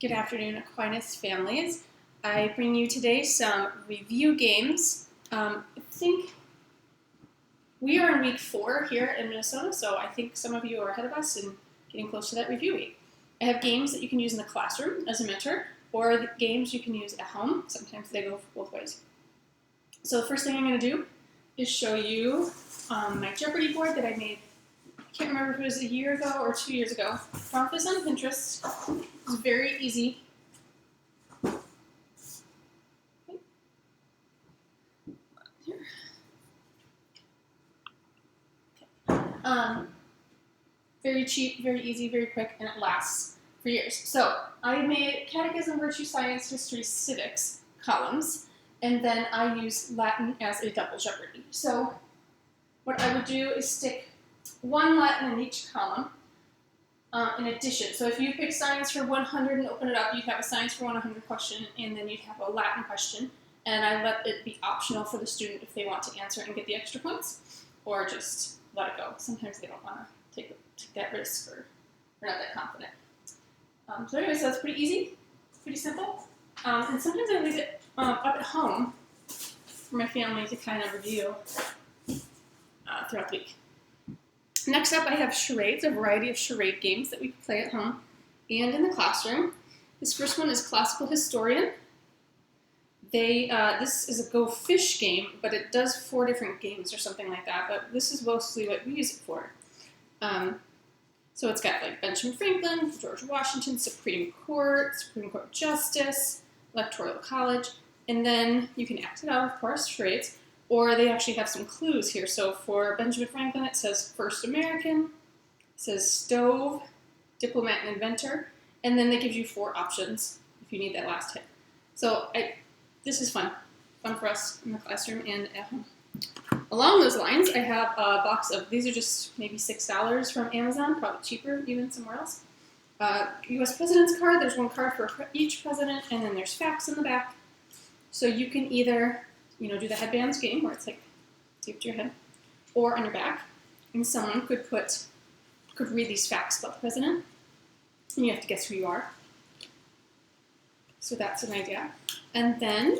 Good afternoon, Aquinas families. I bring you today some review games. I think we are in week 4 here in Minnesota, so I think some of you are ahead of us and getting close to that review week. I have games that you can use in the classroom as a mentor, or the games you can use at home. Sometimes they go both ways. So the first thing I'm going to do is show you my Jeopardy board that I made. I can't remember if it was a year ago or 2 years ago. Found this on Pinterest. It's very easy. Very cheap, very easy, very quick, and it lasts for years. So I made Catechism, Virtue, Science, History, Civics columns, and then I use Latin as a double Jeopardy. So what I would do is stick one Latin in each column in addition. So if you pick Science for 100 and open it up, you'd have a Science for 100 question, and then you'd have a Latin question, and I let it be optional for the student if they want to answer and get the extra points, or just let it go. Sometimes they don't want to take that risk, or they're not that confident. So anyway, so that's pretty easy, pretty simple. And sometimes I leave it up at home for my family to kind of review throughout the week. Next up, I have charades, a variety of charade games that we can play at home and in the classroom. This first one is Classical Historian. This is a Go Fish game, but it does 4 different games or something like that, but this is mostly what we use it for. So it's got like Benjamin Franklin, George Washington, Supreme Court Justice, Electoral College, and then you can act it out, of course, charades, or they actually have some clues here. So for Benjamin Franklin, it says First American, it says Stove, Diplomat and Inventor, and then they give you 4 options if you need that last hit. So this is fun for us in the classroom and at home. Along those lines, I have a box of, these are just maybe $6 from Amazon, probably cheaper even somewhere else. U.S. President's card, there's 1 card for each president, and then there's facts in the back. So you can either, do the headbands game, where it's like taped to your head, or on your back, and someone could read these facts about the president, and you have to guess who you are. So that's an idea. And then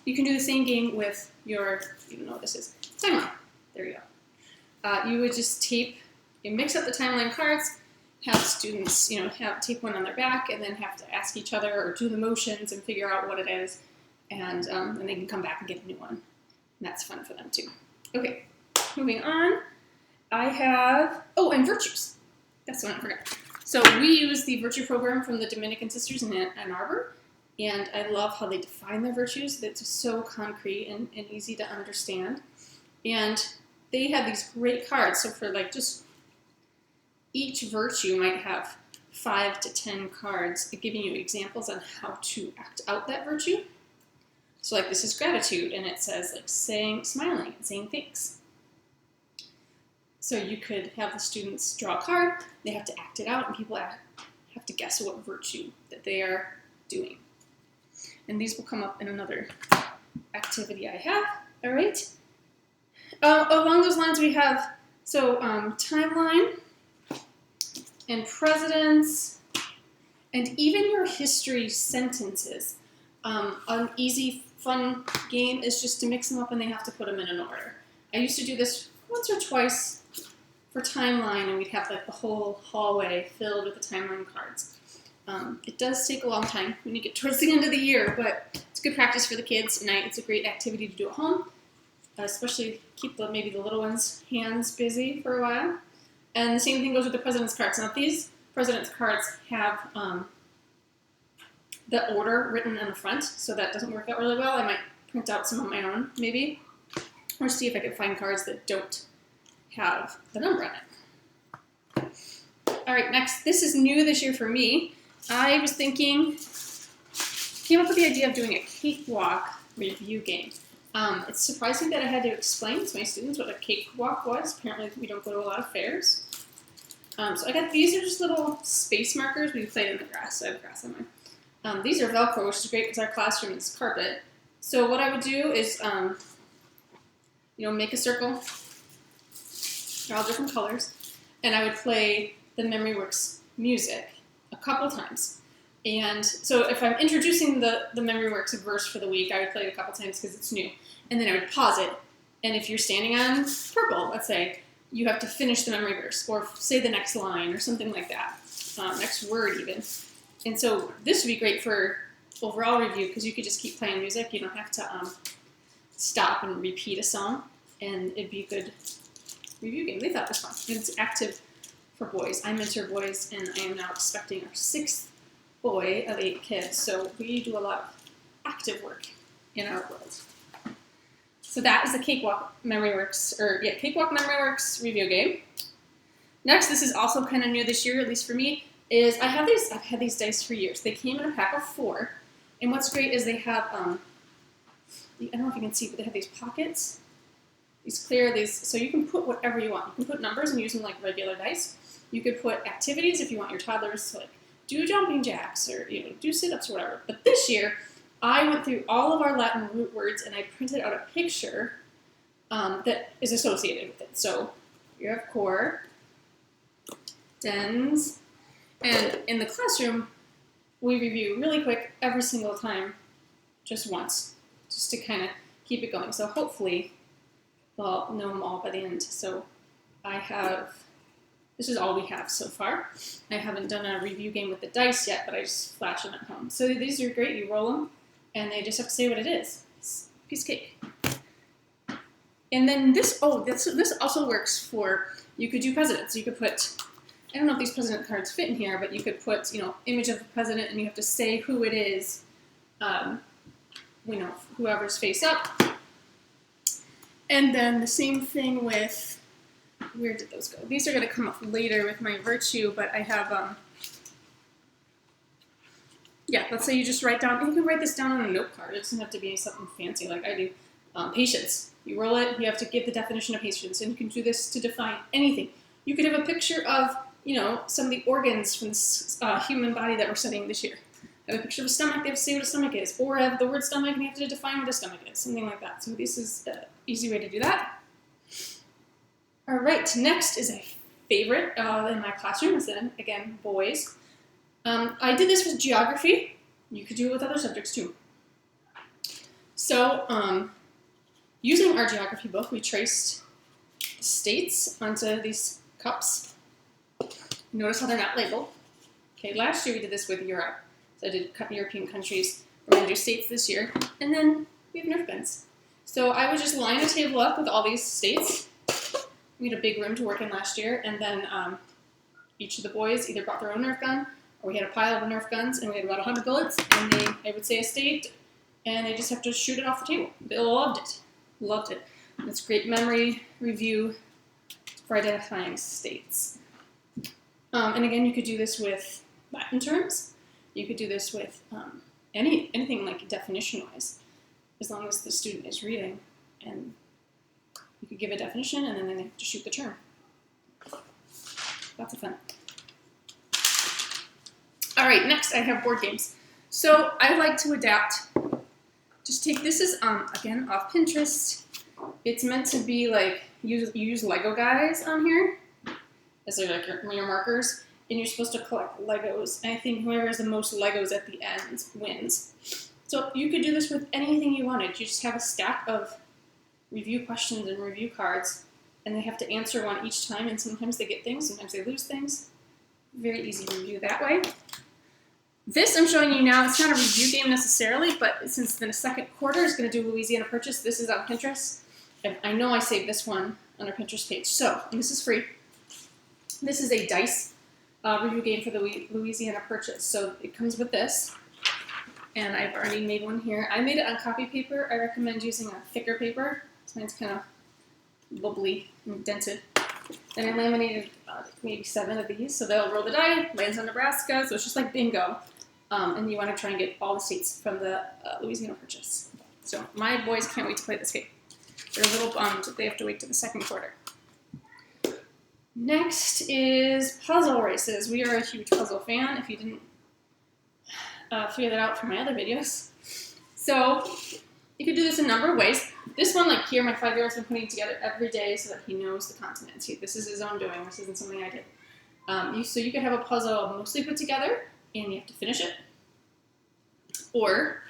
you can do the same game with your, you don't know what this is, timeline. There you go. You would just you mix up the timeline cards, have students, tape one on their back, and then have to ask each other or do the motions and figure out what it is, and they can come back and get a new one. And that's fun for them too. Okay, moving on. I have, and virtues. That's the one I forgot. So we use the virtue program from the Dominican Sisters in Ann Arbor. And I love how they define their virtues. It's so concrete and easy to understand. And they have these great cards. So for just each virtue might have 5 to 10 cards giving you examples on how to act out that virtue. So this is gratitude, and it says smiling and saying thanks. So you could have the students draw a card, they have to act it out, and people have to guess what virtue that they are doing. And these will come up in another activity I have. All right. Along those lines, we have timeline and presidents, and even your history sentences. An easy, fun game is just to mix them up, and they have to put them in an order. I used to do this once or twice for timeline, and we'd have the whole hallway filled with the timeline cards. It does take a long time when you get towards the end of the year, but it's good practice for the kids, and it's a great activity to do at home, especially keep maybe the little ones' hands busy for a while. And the same thing goes with the president's cards. Now, these president's cards have the order written on the front, so that doesn't work out really well. I might print out some of my own, maybe, or see if I can find cards that don't have the number on it. All right, next. This is new this year for me. I was came up with the idea of doing a cakewalk review game. It surprised me that I had to explain to my students what a cakewalk was. Apparently, we don't go to a lot of fairs. So I got, these are just little space markers. We played in the grass. I have grass on mine. These are Velcro, which is great because our classroom is carpet. So what I would do is, make a circle. They're all different colors. And I would play the MemoryWorks music. a couple times. And so if I'm introducing the memory works verse for the week, I would play it a couple times because it's new. And then I would pause it. And if you're standing on purple, let's say, you have to finish the memory verse or say the next line or something like that, next word even. And so this would be great for overall review because you could just keep playing music. You don't have to stop and repeat a song, and it'd be a good review game. They thought it was fun. And it's active for boys. I mentor boys, and I am now expecting our 6th boy of 8 kids, so we do a lot of active work in our world. So that is the Cakewalk Cakewalk Memoryworks review game. Next, this is also kind of new this year, at least for me, is I've had these dice for years. They came in a pack of 4, and what's great is they have, I don't know if you can see, but they have these pockets, so you can put whatever you want. You can put numbers and use them like regular dice. You could put activities if you want your toddlers to like do jumping jacks or do sit-ups or whatever. But this year, I went through all of our Latin root words and I printed out a picture that is associated with it. So you have core, dens, and in the classroom, we review really quick every single time, just once, just to kind of keep it going. So hopefully they'll know them all by the end. So this is all we have so far. I haven't done a review game with the dice yet, but I just flash them at home. So these are great. You roll them, and they just have to say what it is. It's a piece of cake. And then this also works for, you could do presidents. You could put, I don't know if these president cards fit in here, but you could put, image of the president, and you have to say who it is, whoever's face up. And then the same thing with, where did those go? These are going to come up later with my virtue, but I have, let's say you just write down, and you can write this down on a note card. It doesn't have to be something fancy like I do. Patience. You roll it, you have to give the definition of patience, and you can do this to define anything. You could have a picture of, some of the organs from the human body that we're studying this year. Have a picture of a stomach, they have to say what a stomach is. Or have the word stomach, and you have to define what a stomach is. Something like that. So this is an easy way to do that. All right, next is a favorite in my classroom. Is then, again, boys. I did this with geography. You could do it with other subjects too. So, using our geography book, we traced states onto these cups. Notice how they're not labeled. Okay, last year we did this with Europe. So I did European countries. We're going to do states this year. And then we have Nerf guns. So I would just line a table up with all these states. We had a big room to work in last year. And then each of the boys either brought their own Nerf gun, or we had a pile of Nerf guns, and we had about 100 bullets. And I would say a state, and they just have to shoot it off the table. They loved it. Loved it. And it's great memory review for identifying states. And again, you could do this with Latin terms. You could do this with anything like definition-wise, as long as the student is reading. And you could give a definition, and then they have to shoot the term. Lots of fun. All right, next I have board games. So I like to adapt. Just take, this is, again, off Pinterest. It's meant to be like, you use Lego guys on here as like your markers, and you're supposed to collect Legos. And I think whoever has the most Legos at the end wins. So you could do this with anything you wanted. You just have a stack of review questions and review cards, and they have to answer one each time, and sometimes they get things, sometimes they lose things. Very easy to review that way. This I'm showing you now, it's not a review game necessarily, but since the second quarter is going to do Louisiana Purchase, this is on Pinterest. And I know I saved this one on our Pinterest page. So, and this is free. This is a dice review game for the Louisiana Purchase. So it comes with this, and I've already made one here. I made it on copy paper. I recommend using a thicker paper. Mine's kind of bubbly and dented. Then I laminated maybe 7 of these, so they'll roll the die, lands on Nebraska, so it's just like bingo. And you want to try and get all the states from the Louisiana Purchase. So my boys can't wait to play this game. They're a little bummed that they have to wait to the second quarter. Next is puzzle races. We are a huge puzzle fan, if you didn't figure that out from my other videos. So you could do this a number of ways. This one, like here, my 5-year-old's been putting together every day so that he knows the continents. This is his own doing. This isn't something I did. So you could have a puzzle mostly put together, and you have to finish it. Or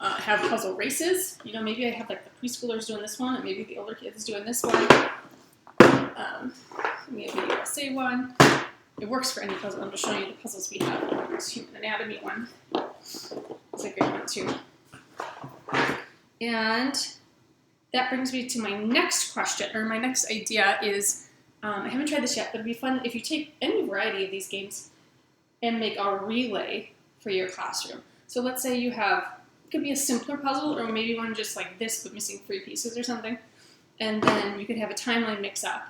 have puzzle races. You know, maybe I have like the preschoolers doing this one, and maybe the older kids doing this one. Maybe a USA one. It works for any puzzle. I'm just showing you the puzzles we have. This human anatomy one. It's a great one too. And that brings me to my next question, or my next idea is, I haven't tried this yet, but it'd be fun if you take any variety of these games and make a relay for your classroom. So let's say you have, it could be a simpler puzzle, or maybe one just like this but missing 3 pieces or something. And then you could have a timeline mix-up.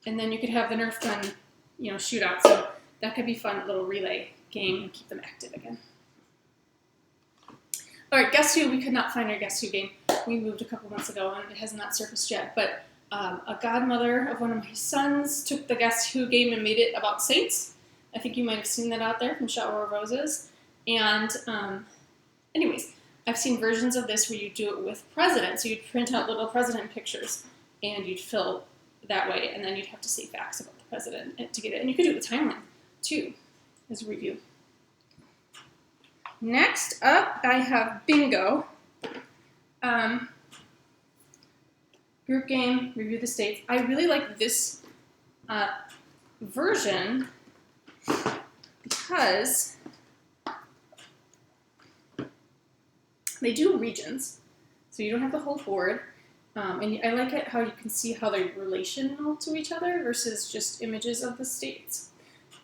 And then you could have the Nerf gun, you know, shootout. So that could be fun, little relay game, and keep them active again. All right, Guess Who? We could not find our Guess Who game. We moved a couple months ago, and it has not surfaced yet. But a godmother of one of my sons took the Guess Who game and made it about saints. I think you might have seen that out there from Shower of Roses. And anyways, I've seen versions of this where you do it with presidents. So you'd print out little president pictures, and you'd fill that way, and then you'd have to say facts about the president to get it. And you could do it with timeline, too, as a review. Next up, I have bingo. Group game, review the states. I really like this version because they do regions, so you don't have the whole board. And I like it how you can see how they're relational to each other versus just images of the states.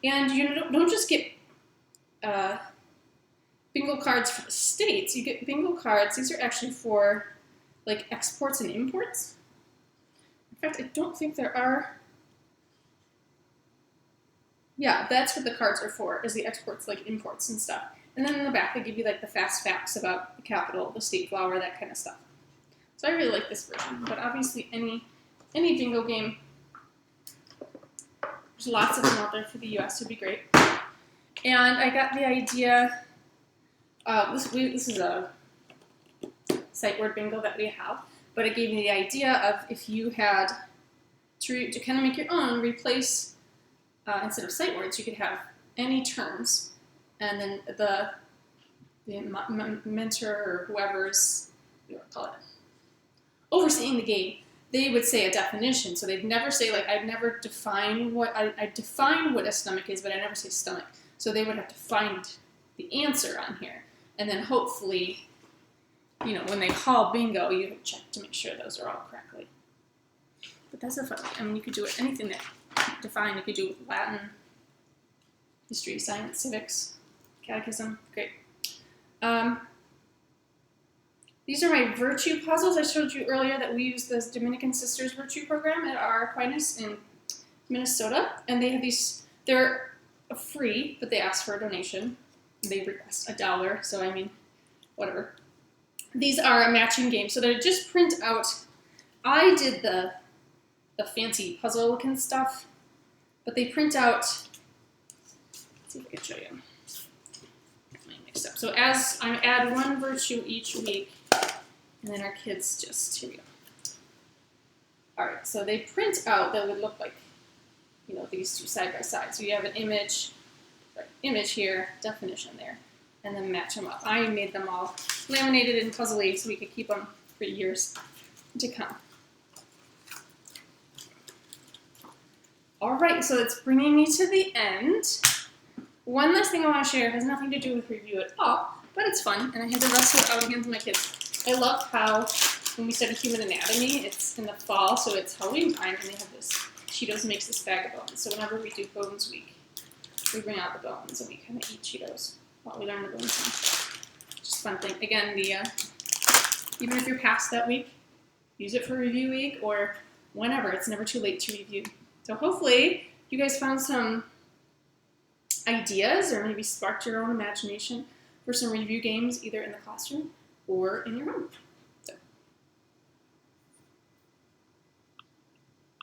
And you don't just get bingo cards for the states. You get bingo cards. These are actually for like exports and imports. In fact, I don't think there are. Yeah, that's what the cards are for, is the exports, like imports and stuff. And then in the back, they give you like the fast facts about the capital, the state flower, that kind of stuff. So I really like this version, but obviously any bingo game, there's lots of them out there for the US, would be great. And I got the idea, this is a sight word bingo that we have, but it gave me the idea of if you had, to kind of make your own, replace, instead of sight words, you could have any terms, and then the mentor or whoever's, what do you want to call it, overseeing the game, they would say a definition. So they'd never say, like, I'd never define what, I define what a stomach is, but I never say stomach. So they would have to find the answer on here. And then hopefully, you know, when they call bingo, you check to make sure those are all correctly. But that's a fun, I mean, you could do it, anything that define, you could do with Latin, history, science, civics, catechism, great. These are my virtue puzzles. I showed you earlier that we use the Dominican Sisters Virtue Program at our Aquinas in Minnesota. And they have these, they're free, but they ask for a donation. They request $1, so I mean, whatever. These are a matching game, so they just print out. I did the fancy puzzle looking stuff, but they print out, let's see if I can show you. Mixed up. So as I add one virtue each week, and then our kids just, here we go. All right, so they print out that would look like, you know, these two side by side. So you have an image, right, image here, definition there, and then match them up. I made them all laminated and puzzly so we could keep them for years to come. All right, so it's bringing me to the end. One last thing I want to share has nothing to do with review at all, but it's fun, and I had to wrestle it out again with my kids. I love how when we study human anatomy, it's in the fall, so it's Halloween time, and they have this, Cheetos makes this bag of bones. So whenever we do Bones Week, we bring out the bones, and we kind of eat Cheetos while we learn the bones. Just a fun thing. Again, even if you're past that week, use it for review week, or whenever. It's never too late to review. So hopefully you guys found some ideas, or maybe sparked your own imagination for some review games, either in the classroom or in your home.